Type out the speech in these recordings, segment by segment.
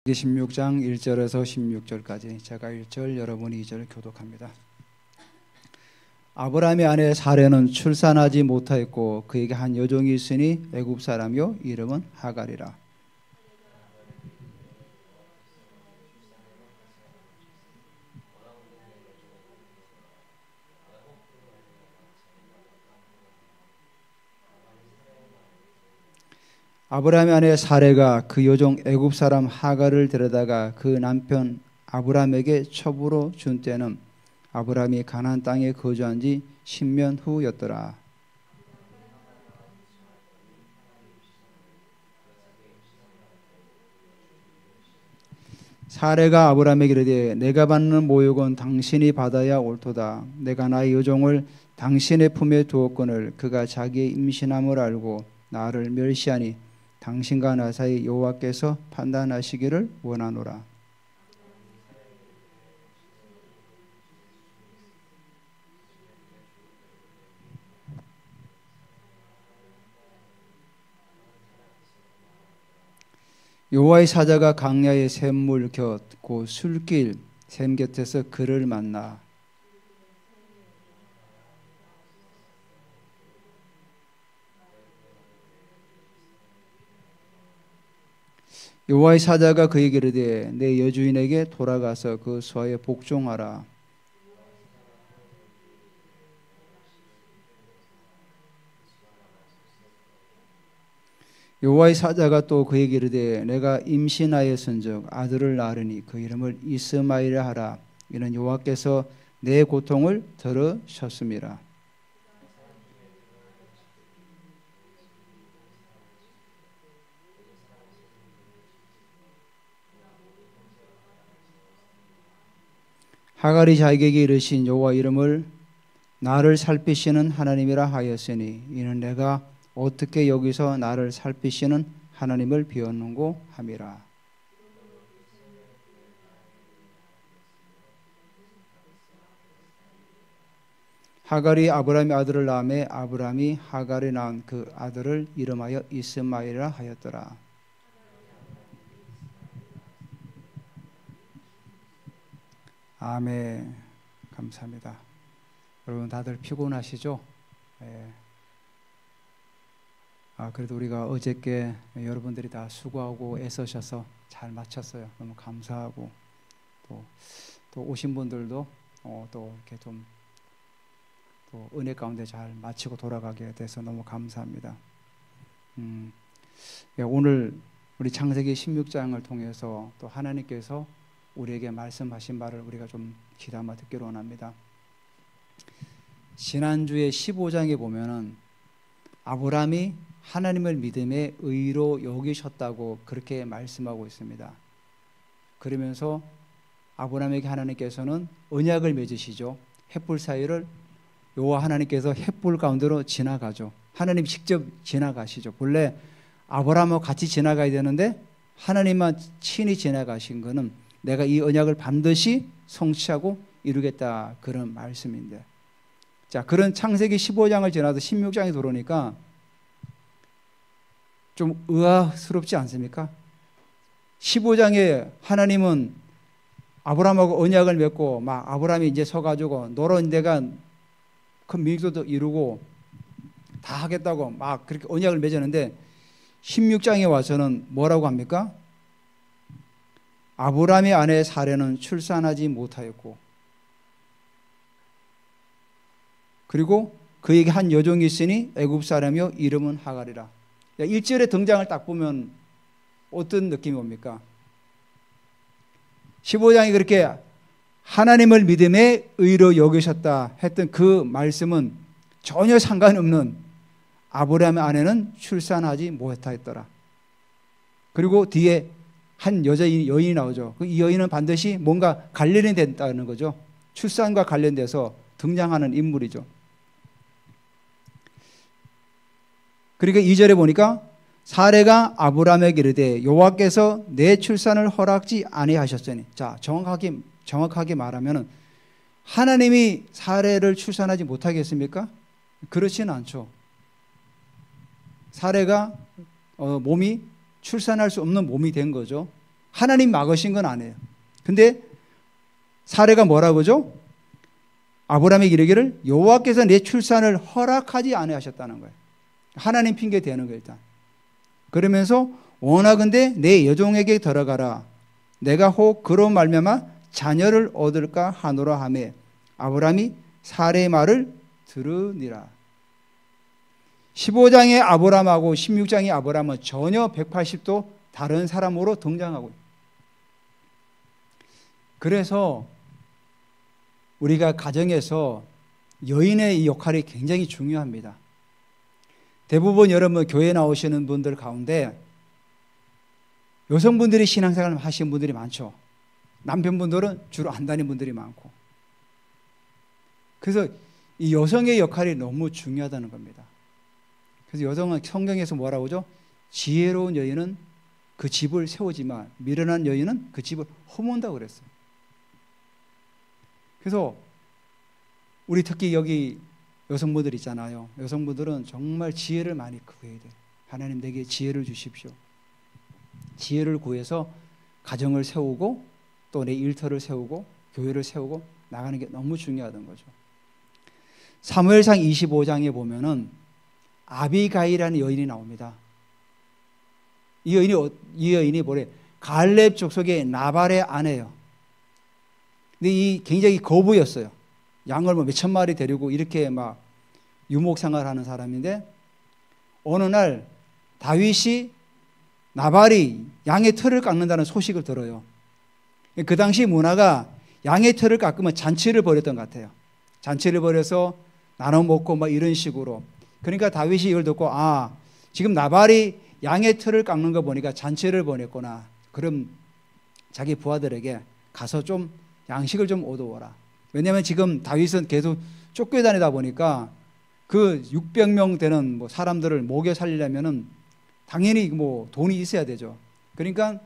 창세기 16장 1절에서 16절까지 제가 1절 여러분이 2절 교독합니다. 아브라함의 아내 사레는 출산하지 못하였고 그에게 한 여종이 있으니 애굽 사람이요 이름은 하갈이라. 아브라함의 아내 사레가 그 여종 애굽 사람 하갈을 데려다가 그 남편 아브라함에게 첩으로 준 때는 아브라함이 가나안 땅에 거주한 지 10년 후였더라. 사레가 아브라함에게 이르되 내가 받는 모욕은 당신이 받아야 옳도다. 내가 나의 여종을 당신의 품에 두었거늘 그가 자기의 임신함을 알고 나를 멸시하니 당신과 나 사이 여호와께서 판단하시기를 원하노라. 여호와의 사자가 강야의 샘물 곁 곧 술길 샘 곁에서 그를 만나 여호와의 사자가 그에게 이르되 내 여주인에게 돌아가서 그 수하에 복종하라. 여호와의 사자가 또 그에게 이르되 내가 임신하였은즉 아들을 낳으리니 그 이름을 이스마엘이라 하라. 이는 여호와께서 내 고통을 들으셨음이라. 하갈이 자기에게 이르신 여호와 이름을 나를 살피시는 하나님이라 하였으니 이는 내가 어떻게 여기서 나를 살피시는 하나님을 비웠는고 함이라. 하갈이 아브라함의 아들을 낳음에 아브라함이 하갈이 낳은 그 아들을 이름하여 이스마엘이라 하였더라. 아멘. 감사합니다. 여러분 다들 피곤하시죠? 네. 그래도 우리가 어저께 여러분들이 다 수고하고 애쓰셔서 잘 마쳤어요. 너무 감사하고 또 오신 분들도 또 이렇게 좀 또 은혜 가운데 잘 마치고 돌아가게 돼서 너무 감사합니다. 오늘 우리 창세기 16장을 통해서 또 하나님께서 우리에게 말씀하신 말을 우리가 좀 귀담아 듣기로 원합니다. 지난주에 15장에 보면은 아브라함이 하나님을 믿음의 의로 여기셨다고 그렇게 말씀하고 있습니다. 그러면서 아브라함에게 하나님께서는 언약을 맺으시죠. 햇불 사이를 여호와 하나님께서 햇불 가운데로 지나가죠. 하나님 직접 지나가시죠. 본래 아브라함하고 같이 지나가야 되는데 하나님만 친히 지나가신 것은 내가 이 언약을 반드시 성취하고 이루겠다 그런 말씀인데, 자, 그런 창세기 15장을 지나서 16장에 들어오니까 좀 의아스럽지 않습니까? 15장에 하나님은 아브라함하고 언약을 맺고 막 아브라함이 이제 서가지고 너로 내가 큰 민족도 이루고 다 하겠다고 막 그렇게 언약을 맺었는데 16장에 와서는 뭐라고 합니까? 아브라함의 아내 사레는 출산하지 못하였고 그리고 그에게 한 여종이 있으니 애굽 사람이요 이름은 하갈이라. 1절의 등장을 딱 보면 어떤 느낌이 옵니까? 15장이 그렇게 하나님을 믿음의 의로 여기셨다 했던 그 말씀은 전혀 상관없는 아브라함의 아내는 출산하지 못하였더라. 그리고 뒤에 한 여인이 나오죠. 이 여인은 반드시 뭔가 관련이 된다는 거죠. 출산과 관련돼서 등장하는 인물이죠. 그러니까 2절에 보니까 사레가 아브라함에게 이르되 여호와께서 내 출산을 허락지 아니하셨으니, 자, 정확하게 말하면 하나님이 사레를 출산하지 못하겠습니까? 그렇지는 않죠. 사레가 몸이 출산할 수 없는 몸이 된 거죠. 하나님 막으신 건 아니에요. 근데 사례가 뭐라고 하죠? 아브라함에게 이르기를 여호와께서 내 출산을 허락하지 아니하셨다는 거예요. 하나님 핑계 대는 거예요, 일단. 그러면서 원하건대 내 여종에게 들어가라. 내가 혹 그로 말미암아 자녀를 얻을까 하노라 하매 아브라함이 사례의 말을 들으니라. 15장의 아브라함하고 16장의 아브라함은 전혀 180도 다른 사람으로 등장하고 있어요. 그래서 우리가 가정에서 여인의 이 역할이 굉장히 중요합니다. 대부분 여러분 교회 나오시는 분들 가운데 여성분들이 신앙생활을 하시는 분들이 많죠. 남편분들은 주로 안 다니는 분들이 많고. 그래서 이 여성의 역할이 너무 중요하다는 겁니다. 그래서 여성은 성경에서 뭐라고 하죠? 지혜로운 여인은 그 집을 세우지만 미련한 여인은 그 집을 허문다고 그랬어요. 그래서 우리 특히 여기 여성분들 있잖아요. 여성분들은 정말 지혜를 많이 구해야 돼요. 하나님 내게 지혜를 주십시오. 지혜를 구해서 가정을 세우고 또 내 일터를 세우고 교회를 세우고 나가는 게 너무 중요하던 거죠. 사무엘상 25장에 보면은 아비가일이라는 여인이 나옵니다. 이 여인이 뭐래? 갈렙 족속의 나발의 아내예요. 근데 이 굉장히 거부였어요. 양을 뭐 몇천 마리 데리고 이렇게 막 유목 생활하는 사람인데 어느 날 다윗이 나발이 양의 털을 깎는다는 소식을 들어요. 그 당시 문화가 양의 털을 깎으면 잔치를 벌였던 것 같아요. 잔치를 벌여서 나눠 먹고 막 이런 식으로. 그러니까 다윗이 이걸 듣고 지금 나발이 양의 털을 깎는 거 보니까 잔치를 보냈구나. 그럼 자기 부하들에게 가서 좀 양식을 좀 얻어오라. 왜냐하면 지금 다윗은 계속 쫓겨다니다 보니까 그 600명 되는 뭐 사람들을 먹여 살리려면은 당연히 뭐 돈이 있어야 되죠. 그러니까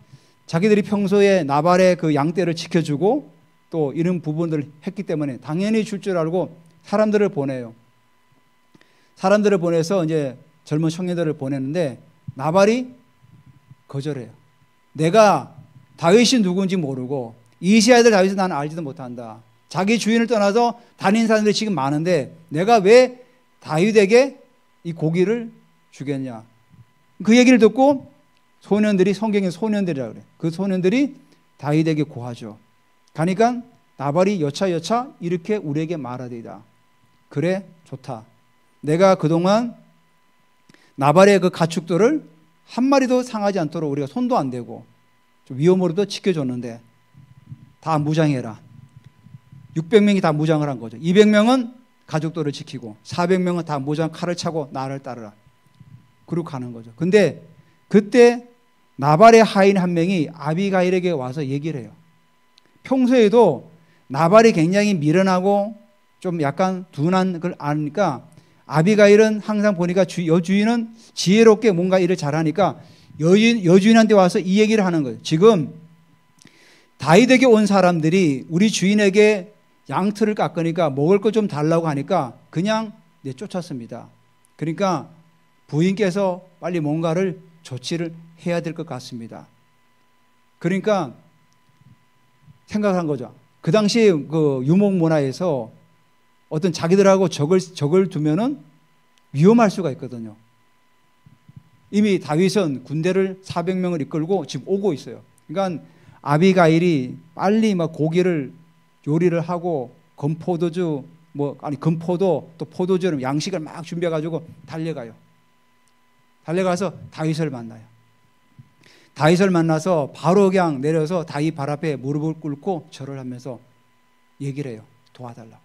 자기들이 평소에 나발의 그 양떼를 지켜주고 또 이런 부분들을 했기 때문에 당연히 줄 줄 알고 사람들을 보내요. 사람들을 보내서 이제 젊은 청년들을 보내는데 나발이 거절해요. 내가 다윗이 누군지 모르고 이시의 아들 다윗을 나는 알지도 못한다. 자기 주인을 떠나서 다니는 사람들이 지금 많은데 내가 왜 다윗에게 이 고기를 주겠냐. 그 얘기를 듣고 소년들이, 성경에 소년들이라고 그래요. 그 소년들이 다윗에게 고하죠. 가니까 나발이 여차 이렇게 우리에게 말하되이다. 그래, 좋다. 내가 그동안 나발의 그 가축들을 한 마리도 상하지 않도록 우리가 손도 안 대고 좀 위험으로도 지켜줬는데 다 무장해라. 600명이 다 무장을 한 거죠. 200명은 가족들을 지키고 400명은 다 무장 칼을 차고 나를 따르라. 그러고 가는 거죠. 근데 그때 나발의 하인 한 명이 아비가일에게 와서 얘기를 해요. 평소에도 나발이 굉장히 미련하고 좀 약간 둔한 걸 아니까 아비가일은 항상 보니까 여주인은 지혜롭게 뭔가 일을 잘하니까 여주인한테 와서 이 얘기를 하는 거예요. 지금 다윗에게 온 사람들이 우리 주인에게 양털을 깎으니까 먹을 거 좀 달라고 하니까 그냥 내쫓았습니다. 그러니까 부인께서 빨리 뭔가를 조치를 해야 될 것 같습니다. 그러니까 생각한 거죠. 그 당시 그 유목 문화에서 어떤 자기들하고 적을 두면은 위험할 수가 있거든요. 이미 다윗은 군대를 400명을 이끌고 지금 오고 있어요. 그러니까 아비가일이 빨리 막 고기를 요리를 하고 건포도주 건포도 또 포도주 양식을 막 준비해 가지고 달려가서 다윗을 만나요. 다윗을 만나서 바로 그냥 내려서 다윗 발 앞에 무릎을 꿇고 절을 하면서 얘기를 해요. 도와달라고.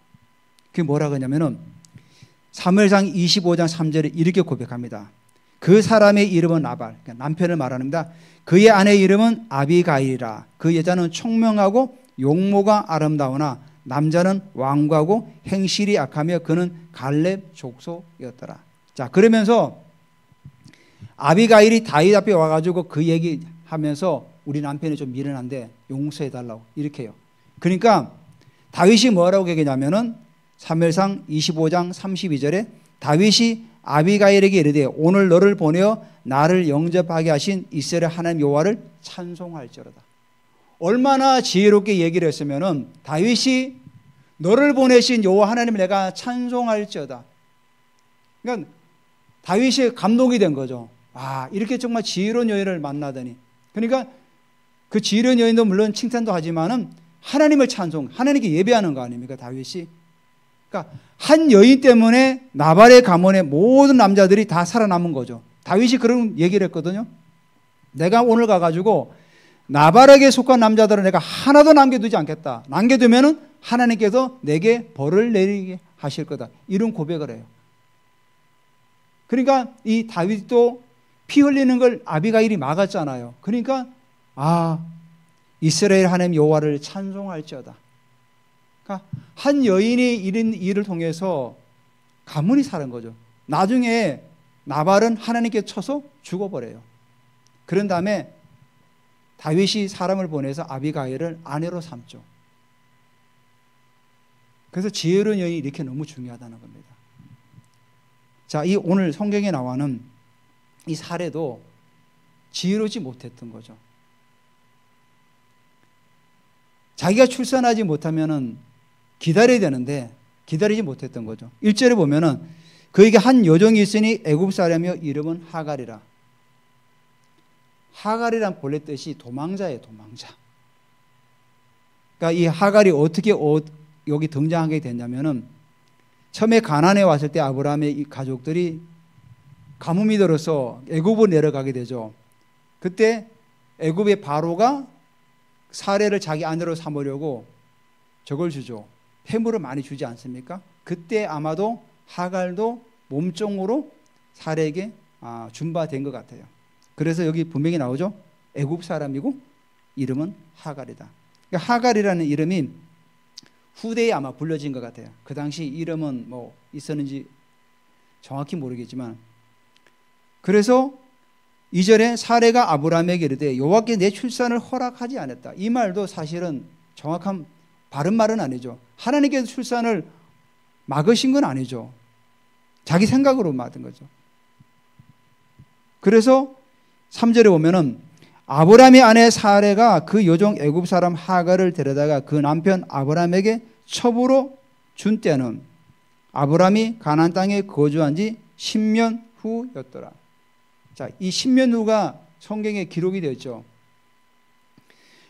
그게 뭐라고 하냐면은 사무엘상 25장 3절에 이렇게 고백합니다. 그 사람의 이름은 나발, 그러니까 남편을 말합니다. 그의 아내의 이름은 아비가일이라. 그 여자는 총명하고 용모가 아름다우나 남자는 완고하고 행실이 악하며 그는 갈렙 족속이었더라. 자, 그러면서 아비가일이 다윗 앞에 와가지고 그 얘기하면서 우리 남편이 좀 미련한데 용서해달라고 이렇게 해요. 그러니까 다윗이 뭐라고 얘기하냐면은 사무엘상 25장 32절에 다윗이 아비가일에게 이르되 오늘 너를 보내어 나를 영접하게 하신 이스라엘 하나님 여호와를 찬송할지어다. 얼마나 지혜롭게 얘기를 했으면은 다윗이 너를 보내신 여호와 하나님을 내가 찬송할지어다. 그러니까 다윗이 감동이 된 거죠. 아, 이렇게 정말 지혜로운 여인을 만나다니. 그러니까 그 지혜로운 여인도 물론 칭찬도 하지만은 하나님을 찬송, 하나님께 예배하는 거 아닙니까, 다윗이? 그러니까 한 여인 때문에 나발의 가문의 모든 남자들이 다 살아남은 거죠. 다윗이 그런 얘기를 했거든요. 내가 오늘 가가지고 나발에게 속한 남자들은 내가 하나도 남겨두지 않겠다. 남겨두면은 하나님께서 내게 벌을 내리게 하실 거다. 이런 고백을 해요. 그러니까 이 다윗도 피 흘리는 걸 아비가일이 막았잖아요. 그러니까 아, 이스라엘 하나님 여호와를 찬송할지어다. 그러니까 한 여인이 이런 일을 통해서 가문이 살은 거죠. 나중에 나발은 하나님께 쳐서 죽어버려요. 그런 다음에 다윗이 사람을 보내서 아비가일을 아내로 삼죠. 그래서 지혜로운 여인이 이렇게 너무 중요하다는 겁니다. 자, 이 오늘 성경에 나와는 이 사례도 지혜롭지 못했던 거죠. 자기가 출산하지 못하면은 기다려야 되는데 기다리지 못했던 거죠. 1절에 보면은 그에게 한 여종이 있으니 애굽 사람이여 이름은 하갈이라. 하갈이란 본래 뜻이 도망자예요, 도망자. 그러니까 이 하갈이 어떻게 여기 등장하게 됐냐면은 처음에 가나안에 왔을 때 아브라함의 이 가족들이 가뭄이 들어서 애굽으로 내려가게 되죠. 그때 애굽의 바로가 사례를 자기 아내로 삼으려고 저걸 주죠. 폐물을 많이 주지 않습니까? 그때 아마도 하갈도 몸종으로 사례에게 준바된 것 같아요. 그래서 여기 분명히 나오죠. 애굽 사람이고 이름은 하갈이다. 그러니까 하갈이라는 이름이 후대에 아마 불려진 것 같아요. 그 당시 이름은 뭐 있었는지 정확히 모르겠지만, 그래서 2절에 사례가 아브라함에게 이르되 여호와께 내 출산을 허락하지 않았다. 이 말도 사실은 정확한 바른 말은 아니죠. 하나님께서 출산을 막으신 건 아니죠. 자기 생각으로 막은 거죠. 그래서 3절에 보면은 아브라함의 아내 사레가 그 여종 애굽 사람 하갈을 데려다가 그 남편 아브라함에게 첩으로 준 때는 아브라함이 가나안 땅에 거주한 지 10년 후였더라. 자, 이 10년 후가 성경에 기록이 되었죠.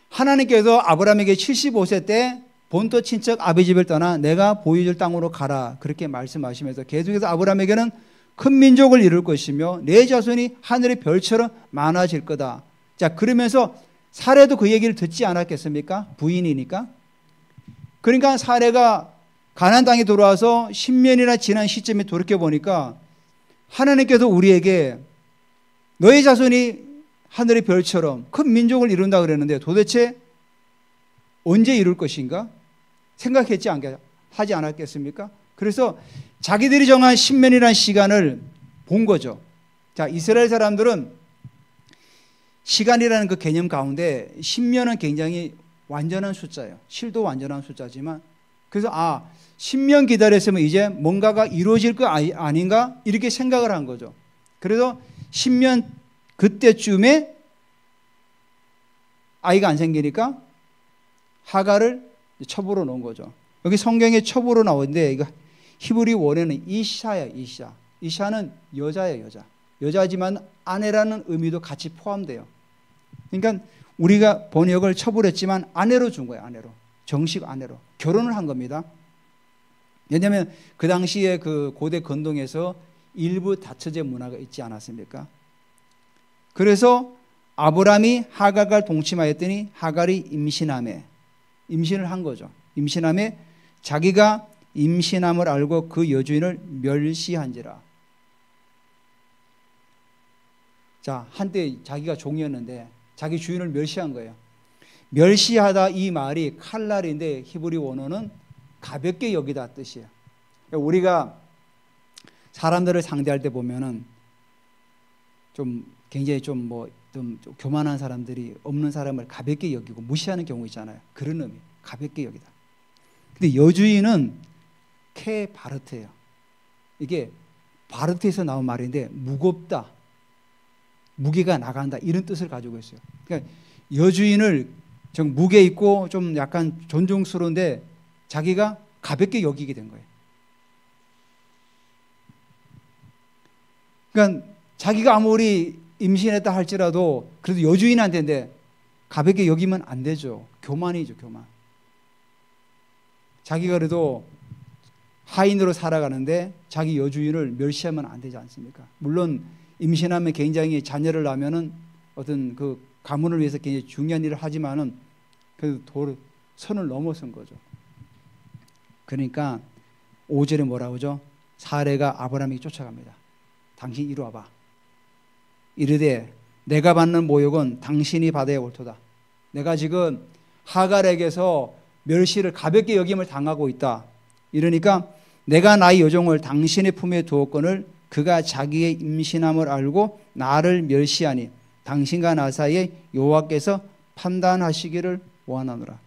하나님께서 아브라함에게 75세 때 본토 친척 아비 집을 떠나 내가 보여줄 땅으로 가라 그렇게 말씀하시면서 계속해서 아브라함에게는 큰 민족을 이룰 것이며 내 자손이 하늘의 별처럼 많아질 거다. 자, 그러면서 사례도 그 얘기를 듣지 않았겠습니까? 부인이니까. 그러니까 사례가 가나안 땅에 돌아와서 10년이나 지난 시점에 돌이켜보니까 하나님께서 우리에게 너의 자손이 하늘의 별처럼 큰 민족을 이룬다 그랬는데 도대체 언제 이룰 것인가? 하지 않았겠습니까? 그래서 자기들이 정한 10년이라는 시간을 본 거죠. 자, 이스라엘 사람들은 시간이라는 그 개념 가운데 10년은 굉장히 완전한 숫자예요. 실도 완전한 숫자지만, 그래서 10년 기다렸으면 이제 뭔가가 이루어질 거 아닌가 이렇게 생각을 한 거죠. 그래서 10년 그때쯤에 아이가 안 생기니까 하갈을 첩으로 놓은 거죠. 여기 성경에 첩으로 나오는데 이거 히브리 원어는 이샤야, 이샤. 이샤는 여자예요, 여자. 여자지만 아내라는 의미도 같이 포함돼요. 그러니까 우리가 번역을 첩으로 했지만 아내로 준 거예요, 아내로. 정식 아내로. 결혼을 한 겁니다. 왜냐하면 그 당시에 그 고대 건동에서 일부 다처제 문화가 있지 않았습니까? 그래서 아브라함이 하갈과 동침하였더니 하갈이 임신을 한 거죠. 임신함에 자기가 임신함을 알고 그 여주인을 멸시한지라. 자, 한때 자기가 종이었는데 자기 주인을 멸시한 거예요. 멸시하다 이 말이 칼날인데 히브리 원어는 가볍게 여기다 뜻이에요. 우리가 사람들을 상대할 때 보면은 좀 굉장히 좀 교만한 사람들이 없는 사람을 가볍게 여기고 무시하는 경우 있잖아요. 그런 의미, 가볍게 여기다. 근데 여주인은 케바르트예요. 이게 바르트에서 나온 말인데 무겁다, 무게가 나간다 이런 뜻을 가지고 있어요. 그러니까 여주인을 좀 무게 있고 좀 약간 존중스러운데 자기가 가볍게 여기게 된 거예요. 그러니까 자기가 아무리 임신했다 할지라도 그래도 여주인한테인데 가볍게 여기면 안 되죠. 교만이죠, 교만. 자기가 그래도 하인으로 살아가는데 자기 여주인을 멸시하면 안 되지 않습니까? 물론 임신하면 굉장히 자녀를 낳으면은 어떤 그 가문을 위해서 굉장히 중요한 일을 하지만은 그래도 선을 넘어선 거죠. 그러니까 5절에 뭐라고 하죠? 사레가 아브라함에게 쫓아갑니다. 당신 이리 와봐. 이르되 내가 받는 모욕은 당신이 받아야 옳도다. 내가 지금 하갈에게서 멸시를 가볍게 여김을 당하고 있다. 이러니까 내가 나의 여종을 당신의 품에 두었거늘 그가 자기의 임신함을 알고 나를 멸시하니 당신과 나 사이에 여호와께서 판단하시기를 원하노라.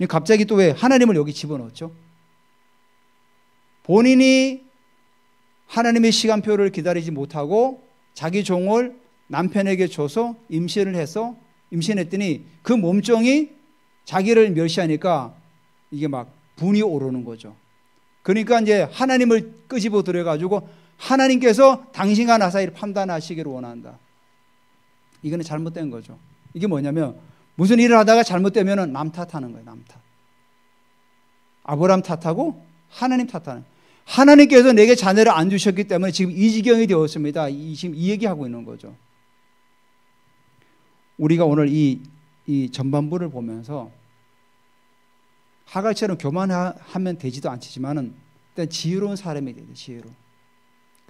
갑자기 또 왜 하나님을 여기 집어넣었죠? 본인이 하나님의 시간표를 기다리지 못하고 자기 종을 남편에게 줘서 임신했더니 그 몸종이 자기를 멸시하니까 이게 막 분이 오르는 거죠. 그러니까 이제 하나님을 끄집어 들여가지고 하나님께서 당신과 나 사이를 판단하시기를 원한다. 이거는 잘못된 거죠. 이게 뭐냐면 무슨 일을 하다가 잘못되면 남 탓하는 거예요. 남 탓. 아브라함 탓하고 하나님 탓하는. 하나님께서 내게 자녀를 안 주셨기 때문에 지금 이 지경이 되었습니다. 지금 이 얘기하고 있는 거죠. 우리가 오늘 이 전반부를 보면서 하갈처럼 교만하면 되지도 않지만은 일단 지혜로운 사람이 돼야 돼요. 지혜로.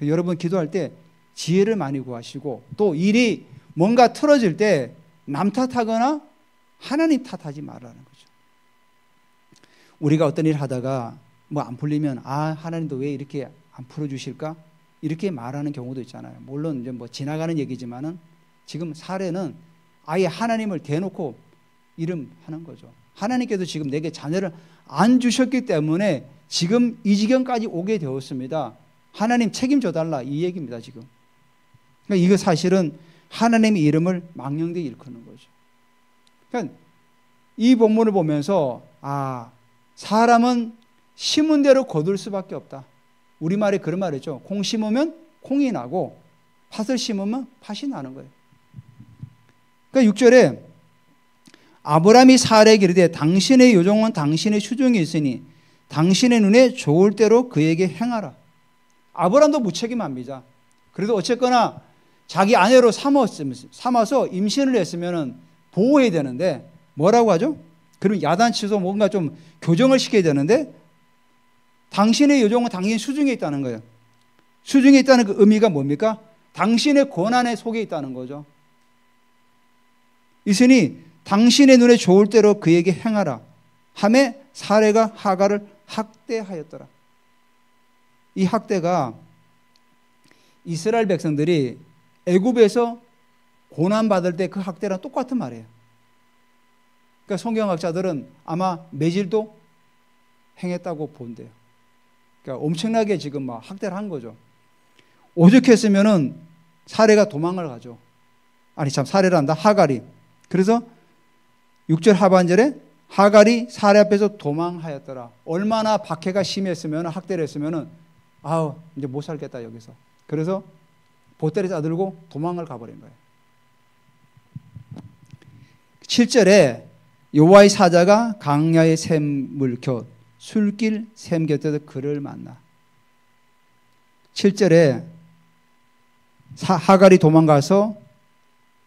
여러분 기도할 때 지혜를 많이 구하시고 또 일이 뭔가 틀어질 때 남 탓하거나 하나님 탓하지 말라는 거죠. 우리가 어떤 일을 하다가 뭐 안 풀리면 하나님도 왜 이렇게 안 풀어주실까? 이렇게 말하는 경우도 있잖아요. 물론 이제 뭐 지나가는 얘기지만은 지금 사례는 아예 하나님을 대놓고 이름하는 거죠. 하나님께서 지금 내게 자녀를 안 주셨기 때문에 지금 이 지경까지 오게 되었습니다. 하나님 책임져 달라 이 얘기입니다. 지금. 그러니까 이거 사실은 하나님의 이름을 망령되이 일컫는 거죠. 그러니까 이 본문을 보면서 사람은 심은 대로 거둘 수밖에 없다. 우리말에 그런 말이죠. 콩 심으면 콩이 나고 팥을 심으면 팥이 나는 거예요. 그러니까 6절에 아브라함이 사레에게 이르되 당신의 요종은 당신의 수중에 있으니 당신의 눈에 좋을 대로 그에게 행하라. 아브라함도 무책임합니다. 그래도 어쨌거나 자기 아내로 삼아서 임신을 했으면 보호해야 되는데 뭐라고 하죠? 그러면 야단치서 뭔가 좀 교정을 시켜야 되는데 당신의 요종은 당신 수중에 있다는 거예요. 수중에 있다는 그 의미가 뭡니까? 당신의 권한에 속에 있다는 거죠. 있으니 당신의 눈에 좋을 대로 그에게 행하라 하매 사레가 하갈을 학대하였더라. 이 학대가 이스라엘 백성들이 애굽에서 고난받을 때 그 학대랑 똑같은 말이에요. 그러니까 성경학자들은 아마 매질도 행했다고 본대요. 그러니까 엄청나게 지금 막 학대를 한 거죠. 오죽했으면은 사레가 도망을 가죠. 사레란다. 하갈이. 그래서 6절 하반절에 하갈이 사레 앞에서 도망하였더라. 얼마나 박해가 심했으면 학대를 했으면은 이제 못 살겠다 여기서. 그래서 보따리 싸들고 도망을 가버린 거예요. 7절에 여호와의 사자가 강야의 샘물 곁 술길 샘 곁에서 그를 만나. 7절에 하갈이 도망가서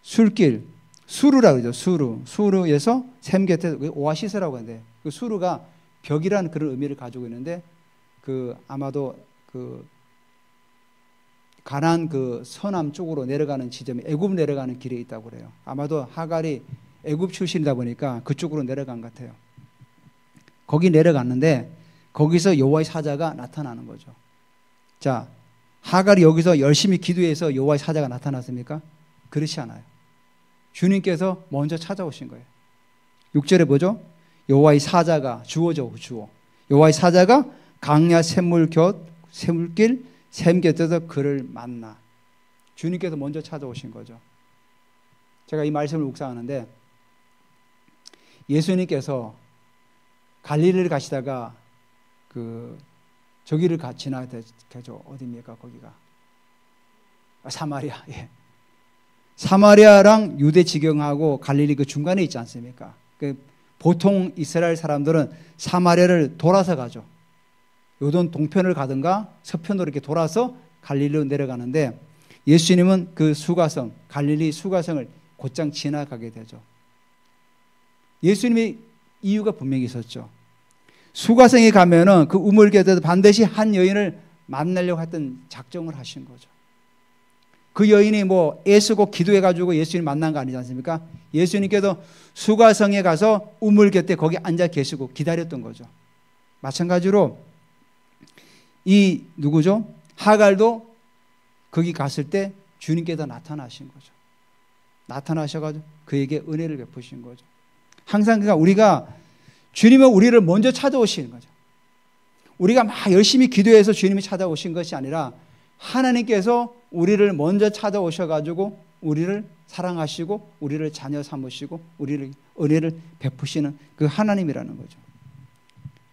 술길 수르라고 그러죠. 수르에서 샘 곁에 오아시스라고 하는데 그 수르가 벽이라는 그런 의미를 가지고 있는데 아마도 가나안 서남 쪽으로 내려가는 지점에 애굽 내려가는 길에 있다고 그래요. 아마도 하갈이 애굽 출신이다 보니까 그쪽으로 내려간 것 같아요. 거기 내려갔는데 거기서 여호와의 사자가 나타나는 거죠. 자, 하갈이 여기서 열심히 기도해서 여호와의 사자가 나타났습니까? 그렇지 않아요. 주님께서 먼저 찾아오신 거예요. 6절에 보죠. 여호와의 사자가 주어죠. 주어. 여호와의 사자가 강야 샘물길 샘 곁에서 그를 만나. 주님께서 먼저 찾아오신 거죠. 제가 이 말씀을 묵상하는데 예수님께서 갈릴리를 가시다가 저기를 지나가죠. 어디입니까? 거기가 사마리아. 예. 사마리아랑 유대 지경하고 갈릴리 그 중간에 있지 않습니까? 보통 이스라엘 사람들은 사마리아를 돌아서 가죠. 요돈 동편을 가든가 서편으로 이렇게 돌아서 갈릴리로 내려가는데 예수님은 그 수가성, 갈릴리 수가성을 곧장 지나가게 되죠. 예수님의 이유가 분명히 있었죠. 수가성에 가면은 그 우물곁에서 반드시 한 여인을 만나려고 했던 작정을 하신 거죠. 그 여인이 뭐 애쓰고 기도해가지고 예수님 만난 거 아니지 않습니까? 예수님께서 수가성에 가서 우물 곁에 거기 앉아 계시고 기다렸던 거죠. 마찬가지로 이 누구죠? 하갈도 거기 갔을 때 주님께서 나타나신 거죠. 나타나셔가지고 그에게 은혜를 베푸신 거죠. 항상 그러니까 우리가 주님은 우리를 먼저 찾아오시는 거죠. 우리가 막 열심히 기도해서 주님이 찾아오신 것이 아니라 하나님께서 우리를 먼저 찾아오셔가지고 우리를 사랑하시고 우리를 자녀 삼으시고 우리를 은혜를 베푸시는 그 하나님이라는 거죠.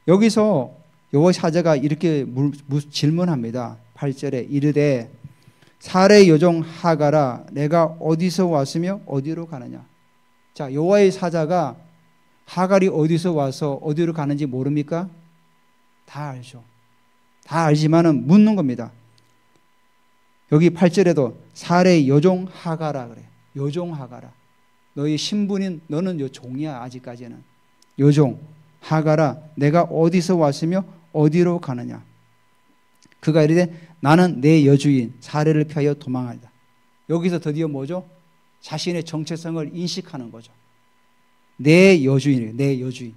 여기서 여호와 사자가 이렇게 질문합니다. 8절에 이르되 사레 여종 하갈아 내가 어디서 왔으며 어디로 가느냐. 자, 여호와의 사자가 하갈이 어디서 와서 어디로 가는지 모릅니까? 다 알죠. 다 알지만은 묻는 겁니다. 여기 8절에도 사레 여종 하갈아 그래. 여종 하갈아. 너희 신분인 너는 요 종이야 아직까지는. 여종 하갈아 내가 어디서 왔으며 어디로 가느냐. 그가 이르되 나는 내 여주인 사레를 피하여 도망하리다. 여기서 드디어 뭐죠? 자신의 정체성을 인식하는 거죠. 내 여주인이에요. 내 여주인.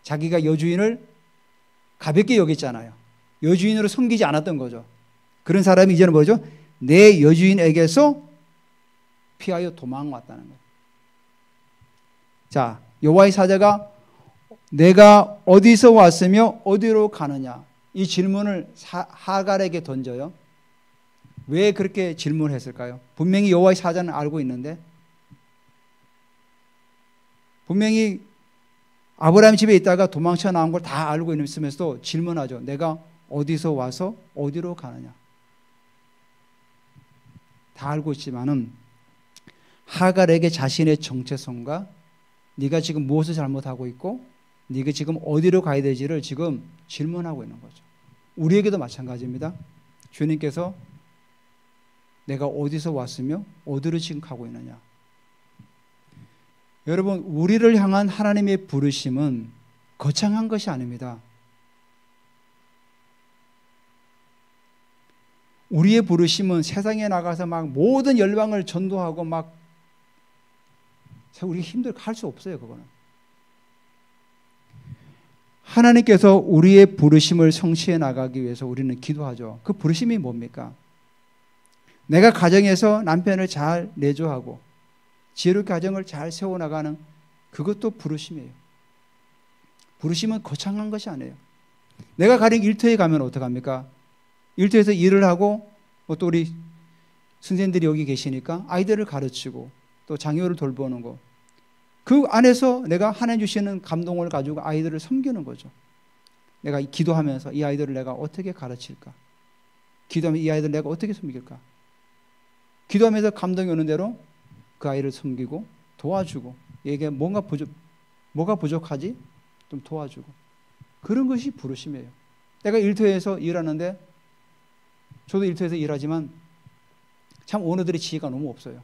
자기가 여주인을 가볍게 여겼잖아요. 여주인으로 섬기지 않았던 거죠. 그런 사람이 이제는 뭐죠? 내 여주인에게서 피하여 도망왔다는 거예요. 자, 여호와의 사자가 내가 어디서 왔으며 어디로 가느냐. 이 질문을 하갈에게 던져요. 왜 그렇게 질문을 했을까요? 분명히 여호와의 사자는 알고 있는데 분명히 아브라함 집에 있다가 도망쳐 나온 걸 다 알고 있으면서도 질문하죠. 내가 어디서 와서 어디로 가느냐. 다 알고 있지만은 하갈에게 자신의 정체성과 네가 지금 무엇을 잘못하고 있고 네가 지금 어디로 가야 되지를 지금 질문하고 있는 거죠. 우리에게도 마찬가지입니다. 주님께서 내가 어디서 왔으며 어디로 지금 가고 있느냐. 여러분, 우리를 향한 하나님의 부르심은 거창한 것이 아닙니다. 우리의 부르심은 세상에 나가서 막 모든 열방을 전도하고 막 우리 힘들게 할 수 없어요. 그거는. 하나님께서 우리의 부르심을 성취해 나가기 위해서 우리는 기도하죠. 그 부르심이 뭡니까? 내가 가정에서 남편을 잘 내조하고 지혜롭게 가정을 잘 세워나가는 그것도 부르심이에요. 부르심은 거창한 것이 아니에요. 내가 가령 일터에 가면 어떡합니까? 일터에서 일을 하고 또 우리 선생님들이 여기 계시니까 아이들을 가르치고 또 장애우를 돌보는 거. 그 안에서 내가 하나님 주시는 감동을 가지고 아이들을 섬기는 거죠. 내가 기도하면서 이 아이들을 내가 어떻게 가르칠까? 기도하면서 이 아이들을 내가 어떻게 섬길까? 기도하면서 감동이 오는 대로 그 아이를 섬기고 도와주고 얘게 뭐가 부족하지? 좀 도와주고 그런 것이 부르심이에요. 내가 일터에서 일하는데 저도 일터에서 일하지만 참 오너들의 지혜가 너무 없어요.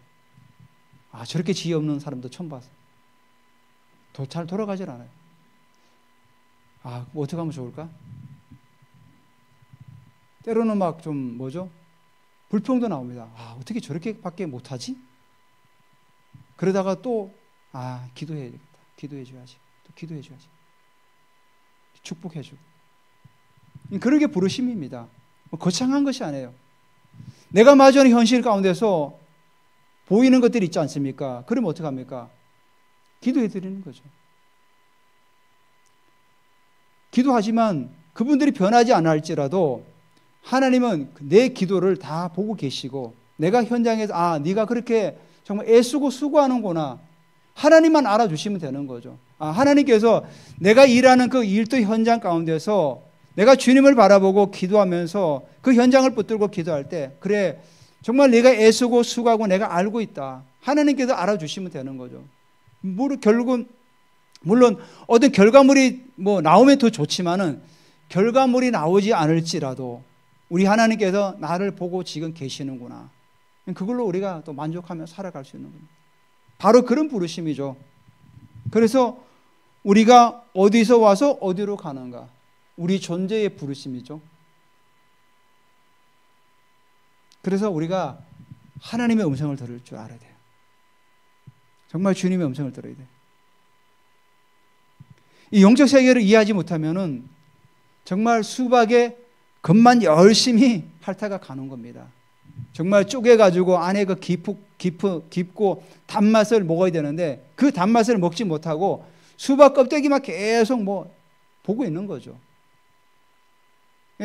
아, 저렇게 지혜 없는 사람도 처음 봤어요. 더 잘 돌아가질 않아요. 아, 뭐 어떻게 하면 좋을까? 때로는 막 좀 뭐죠? 불평도 나옵니다. 아, 어떻게 저렇게밖에 못하지? 그러다가 또 기도해야겠다. 기도해줘야지. 또 기도해줘야지. 축복해주고. 그런 게 부르심입니다. 뭐 거창한 것이 아니에요. 내가 마주하는 현실 가운데서 보이는 것들이 있지 않습니까? 그러면 어떡합니까? 기도해드리는 거죠. 기도하지만 그분들이 변하지 않아 할지라도 하나님은 내 기도를 다 보고 계시고 내가 현장에서 네가 그렇게 정말 애쓰고 수고하는구나. 하나님만 알아주시면 되는 거죠. 하나님께서 내가 일하는 그 일도 현장 가운데서 내가 주님을 바라보고 기도하면서 그 현장을 붙들고 기도할 때, 그래, 정말 내가 애쓰고 수고하고 내가 알고 있다. 하나님께서 알아주시면 되는 거죠. 결국은 물론 어떤 결과물이 나오면 더 좋지만은, 결과물이 나오지 않을지라도 우리 하나님께서 나를 보고 지금 계시는구나, 그걸로 우리가 또 만족하며 살아갈 수 있는 겁니다. 바로 그런 부르심이죠. 그래서 우리가 어디서 와서 어디로 가는가, 우리 존재의 부르심이죠. 그래서 우리가 하나님의 음성을 들을 줄 알아야 돼요. 정말 주님의 음성을 들어야 돼요. 이 영적 세계를 이해하지 못하면은 정말 수박에 겉만 열심히 핥아가 가는 겁니다. 정말 쪼개가지고 안에 그 깊고 단맛을 먹어야 되는데, 그 단맛을 먹지 못하고 수박 껍데기만 계속 보고 있는 거죠.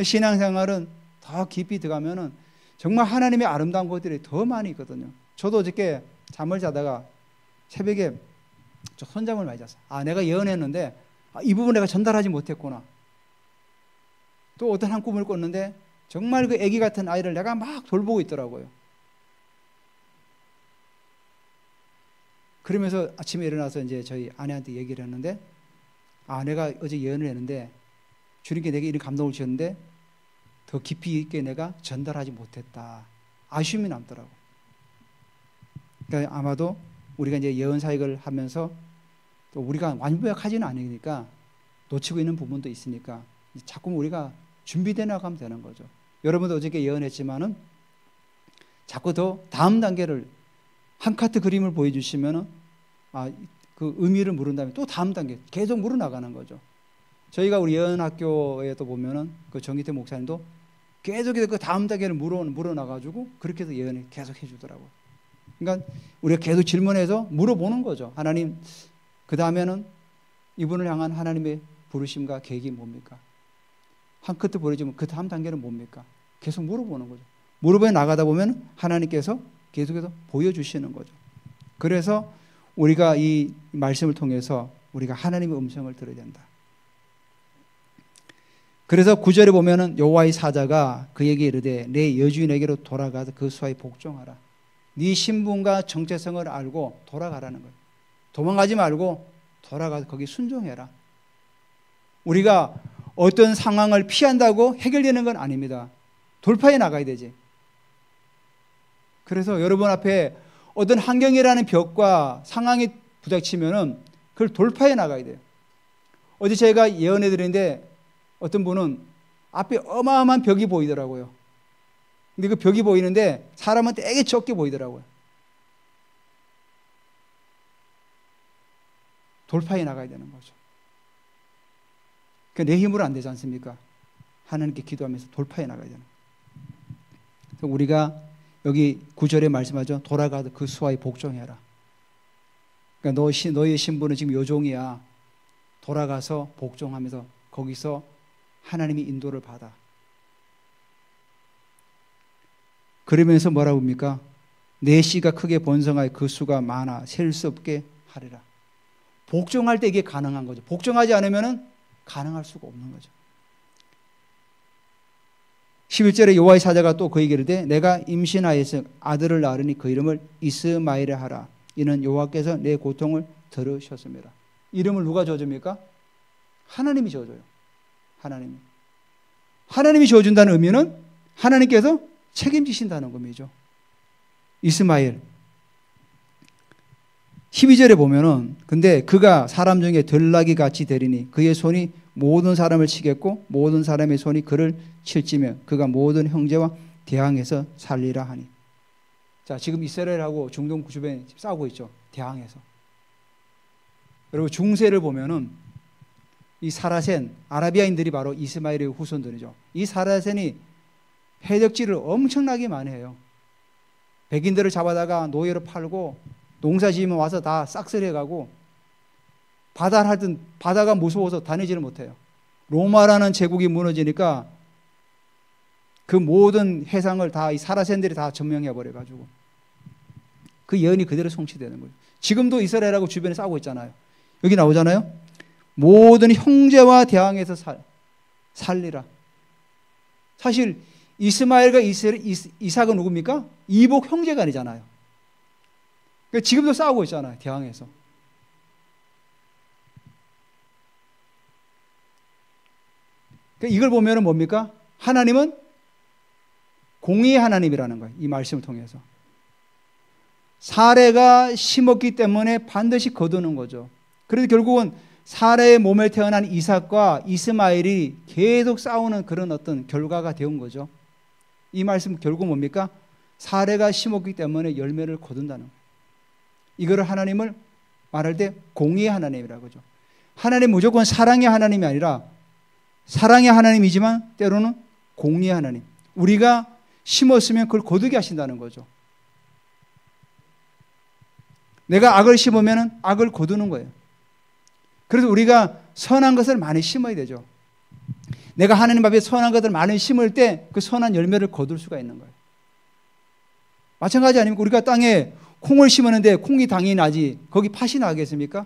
신앙생활은 더 깊이 들어가면은 정말 하나님의 아름다운 것들이 더 많이 있거든요. 저도 어저께 잠을 자다가 새벽에 손잠을 많이 잤어요. 내가 예언했는데 이 부분 내가 전달하지 못했구나. 또 어떤 한 꿈을 꿨는데 정말 그 아기 같은 아이를 내가 막 돌보고 있더라고요. 그러면서 아침에 일어나서 이제 저희 아내한테 얘기를 했는데, 내가 어제 예언을 했는데 주님께 내게 이런 감동을 주셨는데 더 깊이 있게 내가 전달하지 못했다. 아쉬움이 남더라고. 그러니까 아마도 우리가 이제 예언 사역을 하면서 또 우리가 완벽하지는 않으니까 놓치고 있는 부분도 있으니까 자꾸 우리가 준비돼 나가면 되는 거죠. 여러분도 어저께 예언했지만은 자꾸 더 다음 단계를 한 카트 그림을 보여주시면은 그 의미를 물은 다음에 또 다음 단계 계속 물어 나가는 거죠. 저희가 우리 예언학교에도 보면은 그 정기태 목사님도 계속해서 그 다음 단계를 물어 나가지고 그렇게 해서 예언을 계속 해주더라고요. 그러니까 우리가 계속 질문해서 물어보는 거죠. 하나님, 그 다음에는 이분을 향한 하나님의 부르심과 계획이 뭡니까? 한 커트 보내주면 그 다음 단계는 뭡니까? 계속 물어보는 거죠. 물어보에 나가다 보면 하나님께서 계속해서 보여주시는 거죠. 그래서 우리가 이 말씀을 통해서 우리가 하나님의 음성을 들어야 된다. 그래서 9절에 보면은 여호와의 사자가 그에게 이르되 내 여주인에게로 돌아가서 그 수하에 복종하라. 네 신분과 정체성을 알고 돌아가라는 거예요. 도망가지 말고 돌아가서 거기 순종해라. 우리가 어떤 상황을 피한다고 해결되는 건 아닙니다. 돌파해 나가야 되지. 그래서 여러분 앞에 어떤 환경이라는 벽과 상황이 부닥치면은 그걸 돌파해 나가야 돼요. 어제 제가 예언해 드렸는데 어떤 분은 앞에 어마어마한 벽이 보이더라고요. 근데 그 벽이 보이는데 사람은 되게 적게 보이더라고요. 돌파해 나가야 되는 거죠. 그러니까 내 힘으로 안 되지 않습니까? 하나님께 기도하면서 돌파해 나가야 되는 거예요. 그래서 우리가 여기 9절에 말씀하죠. 돌아가서 그 수하에 복종해라. 그러니까 너의 신분은 지금 요종이야. 돌아가서 복종하면서 거기서 하나님의 인도를 받아. 그러면서 뭐라고 합니까? 내 씨가 크게 번성하여 그 수가 많아 셀 수 없게 하리라. 복종할 때 이게 가능한 거죠. 복종하지 않으면 가능할 수가 없는 거죠. 11절에 여호와의 사자가 또 그에게 이르되 내가 임신하여서 아들을 낳으니 그 이름을 이스마엘이라 하라. 이는 여호와께서 내 고통을 들으셨습니다. 이름을 누가 지어줍니까? 하나님이 지어줘요. 하나님이 지어준다는 의미는 하나님께서 책임지신다는 의미죠. 이스마엘. 12절에 보면은 근데 그가 사람 중에 들나귀 같이 되리니 그의 손이 모든 사람을 치겠고 모든 사람의 손이 그를 칠지며 그가 모든 형제와 대항해서 살리라 하니. 자, 지금 이스라엘하고 중동 주변에 싸우고 있죠. 대항해서. 여러분 중세를 보면은 이 사라센 아라비아인들이 바로 이스마엘의 후손들이죠. 이 사라센이 해적질을 엄청나게 많이 해요. 백인들을 잡아다가 노예로 팔고 농사 지으면 와서 다 싹쓸이해가고 바다를 하든 바다가 무서워서 다니지를 못해요. 로마라는 제국이 무너지니까 그 모든 해상을 다 이 사라센들이 다 점령해버려가지고 그 예언이 그대로 성취되는 거예요. 지금도 이스라엘하고 주변에 싸우고 있잖아요. 여기 나오잖아요. 모든 형제와 대항해서 살리라. 사실 이스마엘과 이삭은 누굽니까? 이복 형제가 아니잖아요. 그러니까 지금도 싸우고 있잖아요. 대항해서. 그러니까 이걸 보면은 뭡니까? 하나님은 공의의 하나님이라는 거예요. 이 말씀을 통해서. 사레가 심었기 때문에 반드시 거두는 거죠. 그래서 결국은 사레의 몸에 태어난 이삭과 이스마엘이 계속 싸우는 그런 어떤 결과가 되온 거죠. 이 말씀 결국 뭡니까? 사레가 심었기 때문에 열매를 거둔다는 거예요. 이거를 하나님을 말할 때 공의의 하나님이라고 하죠. 하나님 무조건 사랑의 하나님이 아니라 사랑의 하나님이지만 때로는 공의의 하나님. 우리가 심었으면 그걸 거두게 하신다는 거죠. 내가 악을 심으면 악을 거두는 거예요. 그래서 우리가 선한 것을 많이 심어야 되죠. 내가 하나님 앞에 선한 것을 많이 심을 때 그 선한 열매를 거둘 수가 있는 거예요. 마찬가지 아닙니까? 우리가 땅에 콩을 심었는데 콩이 당연히 나지 거기 팥이 나겠습니까?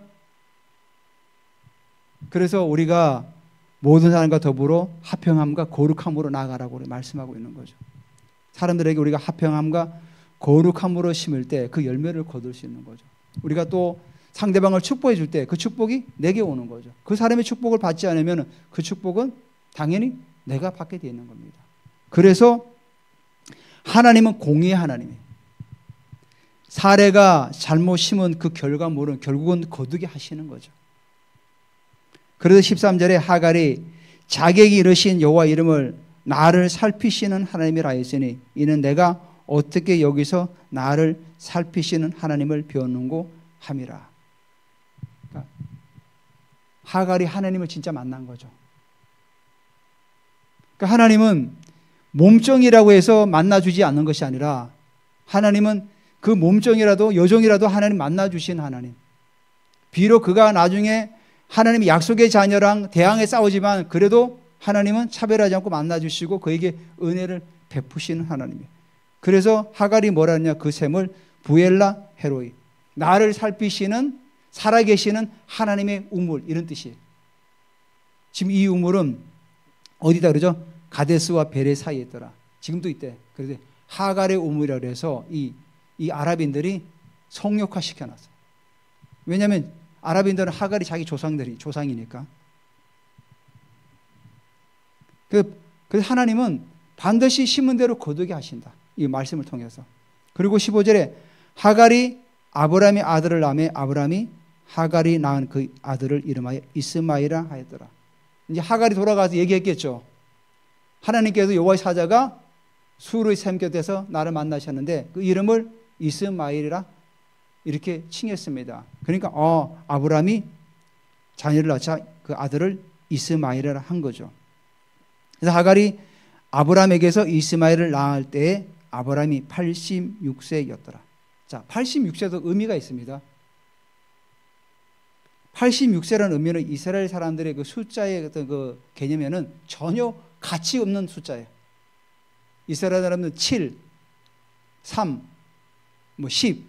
그래서 우리가 모든 사람과 더불어 화평함과 거룩함으로 나아가라고 말씀하고 있는 거죠. 사람들에게 우리가 화평함과 거룩함으로 심을 때 그 열매를 거둘 수 있는 거죠. 우리가 또 상대방을 축복해 줄 때 그 축복이 내게 오는 거죠. 그 사람의 축복을 받지 않으면 그 축복은 당연히 내가 받게 되어 있는 겁니다. 그래서 하나님은 공의의 하나님이에요. 사례가 잘못 심은 그 결과물은 결국은 거두게 하시는 거죠. 그래서 13절에 하갈이 자객이 이르신 여호와 이름을 나를 살피시는 하나님이라 했으니 이는 내가 어떻게 여기서 나를 살피시는 하나님을 배웠는고 함이라. 그러니까 하갈이 하나님을 진짜 만난 거죠. 그러니까 하나님은 몸종이라고 해서 만나주지 않는 것이 아니라 하나님은 그 몸종이라도 여종이라도 하나님 만나주신 하나님. 비록 그가 나중에 하나님의 약속의 자녀랑 대항해 싸우지만 그래도 하나님은 차별하지 않고 만나주시고 그에게 은혜를 베푸시는 하나님이에요. 그래서 하갈이 뭐라 했냐? 그 셈을 부엘라 헤로이. 나를 살피시는 살아계시는 하나님의 우물 이런 뜻이에요. 지금 이 우물은 어디다 그러죠? 가데스와 베레 사이에 있더라. 지금도 있대. 그래서 하갈의 우물이라고 해서 이 아랍인들이 성역화 시켜놨어요. 왜냐하면 아랍인들은 하갈이 자기 조상이니까. 그래서 하나님은 반드시 심은 대로 거두게 하신다. 이 말씀을 통해서. 그리고 15절에 하갈이 아브라함의 아들을 낳으며 아브라함이 하갈이 낳은 그 아들을 이름하여 이스마엘이라 하였더라. 이제 하갈이 돌아가서 얘기했겠죠. 하나님께서 여호와의 사자가 수르의 샘 곁에서 나를 만나셨는데 그 이름을 이스마엘이라 이렇게 칭했습니다. 그러니까 아브라함이 자녀를 낳자 그 아들을 이스마엘이라 한 거죠. 그래서 하갈이 아브라함에게서 이스마엘을 낳을 때에 아브라함이 86세였더라. 자, 86세도 의미가 있습니다. 86세라는 의미는 이스라엘 사람들의 그 숫자의 어떤 그 개념에는 전혀 가치 없는 숫자예요. 이스라엘 사람들은 7, 3, 10,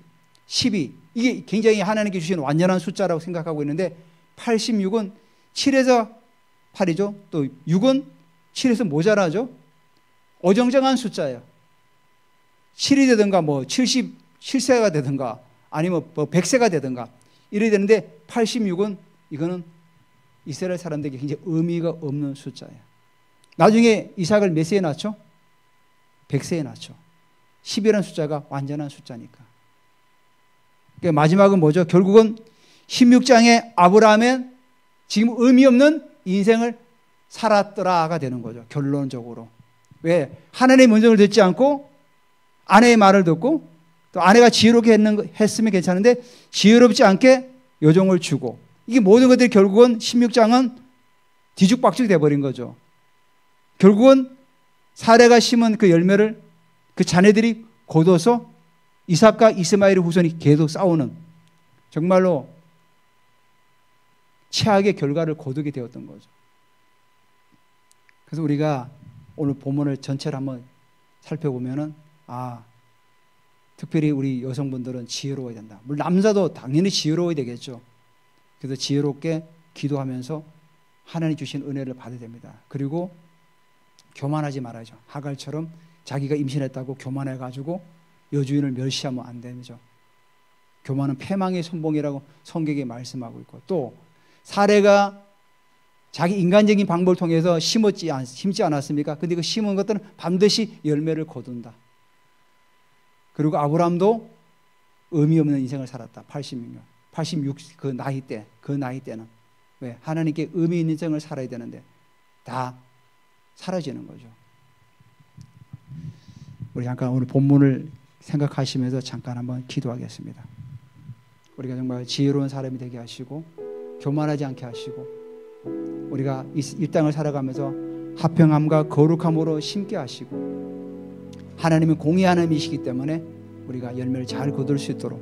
12 이게 굉장히 하나님께 주신 완전한 숫자라고 생각하고 있는데 86은 7에서 8이죠. 또 6은 7에서 모자라죠. 어정쩡한 숫자예요. 7이 되든가 77세가 되든가 아니면 100세가 되든가 이래야 되는데 86은 이거는 이스라엘 사람들에게 굉장히 의미가 없는 숫자예요. 나중에 이삭을 몇 세에 낳죠? 100세에 낳죠. 10이라는 숫자가 완전한 숫자니까. 그러니까 마지막은 뭐죠? 결국은 16장의 아브라함은 지금 의미 없는 인생을 살았더라가 되는 거죠. 결론적으로. 왜? 하나님의 음성을 듣지 않고 아내의 말을 듣고 또 아내가 지혜롭게 했으면 괜찮은데 지혜롭지 않게 여종을 주고 이게 모든 것들이 결국은 16장은 뒤죽박죽이 돼버린 거죠. 결국은 사레가 심은 그 열매를 그 자녀들이 거둬서 이삭과 이스마엘의 후손이 계속 싸우는 정말로 최악의 결과를 거두게 되었던 거죠. 그래서 우리가 오늘 본문을 전체를 한번 살펴보면은 특별히 우리 여성분들은 지혜로워야 된다. 물론 남자도 당연히 지혜로워야 되겠죠. 그래서 지혜롭게 기도하면서 하나님 주신 은혜를 받아야 됩니다. 그리고 교만하지 말아야죠. 하갈처럼 자기가 임신했다고 교만해가지고 여주인을 멸시하면 안 되죠. 교만은 패망의 선봉이라고 성경에 말씀하고 있고, 또 사례가 자기 인간적인 방법을 통해서 심지 않았습니까? 근데 그 심은 것들은 반드시 열매를 거둔다. 그리고 아브라함도 의미 없는 인생을 살았다. 86 그 나이 때는 왜? 하나님께 의미 있는 인생을 살아야 되는데 다 사라지는 거죠. 우리 잠깐 오늘 본문을 생각하시면서 잠깐 한번 기도하겠습니다. 우리가 정말 지혜로운 사람이 되게 하시고 교만하지 않게 하시고 우리가 이 땅을 살아가면서 화평함과 거룩함으로 심게 하시고, 하나님은 공의 하나님이시기 때문에 우리가 열매를 잘 거둘 수 있도록